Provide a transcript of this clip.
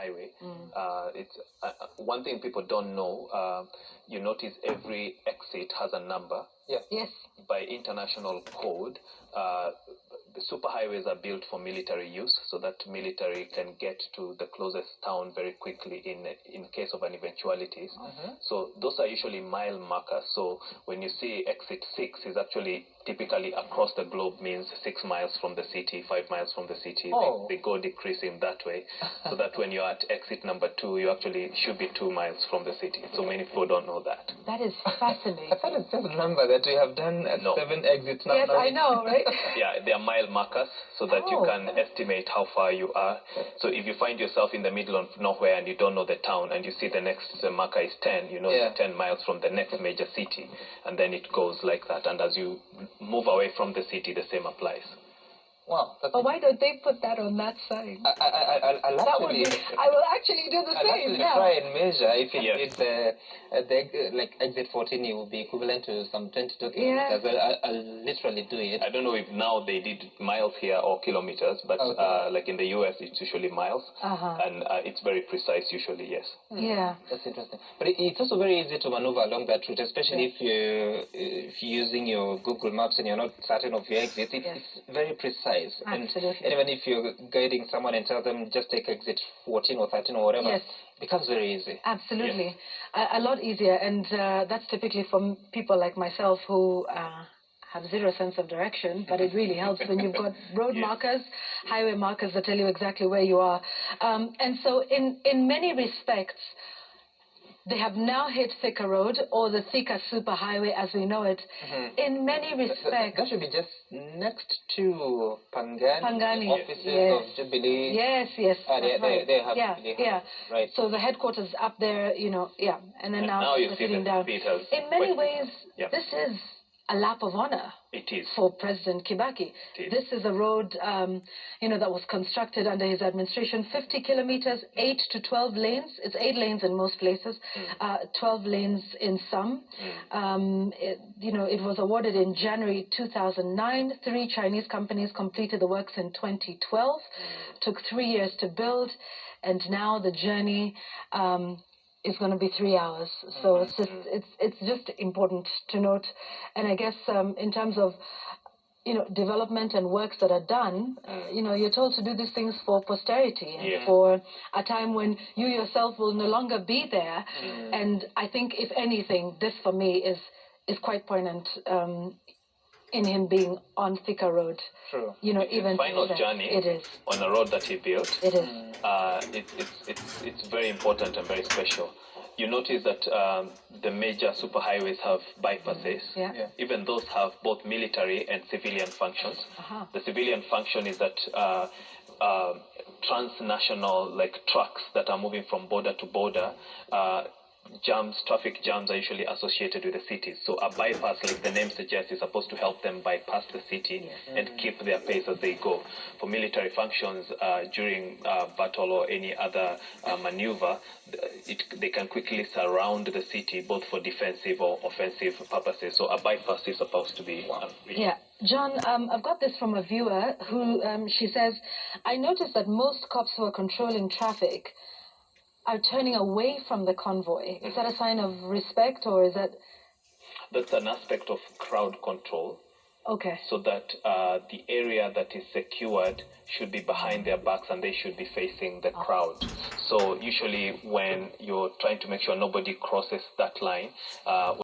Highway. It's one thing people don't know. You notice every exit has a number. Yeah. Yes. By international code, the superhighways are built for military use, so that military can get to the closest town very quickly in case of an eventualities. So those are usually mile markers. So when you see exit 6 is actually typically across the globe, means 6 miles from the city, 5 miles from the city. They go decreasing that way, so that when you're at exit number 2, you actually should be 2 miles from the city. So many people don't know that. That is fascinating. I thought it's just a number that we have done at 7 exits now. Yes, I know, right? Yeah, they are mile markers, so that you can estimate how far you are. So if you find yourself in the middle of nowhere and you don't know the town, and you see the next marker is 10, you know you're 10 miles from the next major city, and then it goes like that. And as you move away from the city, the same applies. Wow. But why don't they put that on that side? I will actually do the same. I'll try and measure if it's like exit 14, it will be equivalent to some 22 kilometers. I'll literally do it. I don't know if now they did miles here or kilometers, but like in the US, it's usually miles, and it's very precise usually. Yes. Yeah. That's interesting. But it's also very easy to maneuver along that route, especially if you're using your Google Maps and you're not certain of your exit. It's very precise. Absolutely. And even if you're guiding someone and tell them just take exit 14 or 13 or whatever, it becomes very easy. Absolutely. A lot easier. And that's typically for people like myself who have zero sense of direction, but it really helps when you've got road markers, highway markers that tell you exactly where you are. And so in many respects, they have now hit Thika Road, or the Thika Super Highway as we know it. In many respects... That should be just next to Pangani offices of Jubilee. Yes. They have Jubilee. Right. So the headquarters up there, you know, and then now you see sitting down. In many ways, this is a lap of honor. It is. For President Kibaki. This is a road, that was constructed under his administration. 50 kilometers, 8 to 12 lanes. It's 8 lanes in most places, 12 lanes in some. It was awarded in January 2009. 3 Chinese companies completed the works in 2012. Took 3 years to build, and now the journey is going to be 3 hours. So it's just important to note. And I guess in terms of development and works that are done, you're told to do these things for posterity and for a time when you yourself will no longer be there. And I think, if anything, this for me is quite poignant in him being on Thika Road. True. Even final journey on a road that he built. It is. It's very important and very special. You notice that the major superhighways have bypasses. Even those have both military and civilian functions. The civilian function is that transnational, like trucks that are moving from border to border, traffic jams are usually associated with the cities. So a bypass, like the name suggests, is supposed to help them bypass the city and keep their pace as they go. For military functions, during battle or any other maneuver, they can quickly surround the city, both for defensive or offensive purposes. So a bypass is supposed to be... John, I've got this from a viewer who, she says, I noticed that most cops who are controlling traffic are turning away from the convoy. Is that a sign of respect, or is that... That's an aspect of crowd control. Okay. So that the area that is secured should be behind their backs and they should be facing the crowd. So usually when you're trying to make sure nobody crosses that line,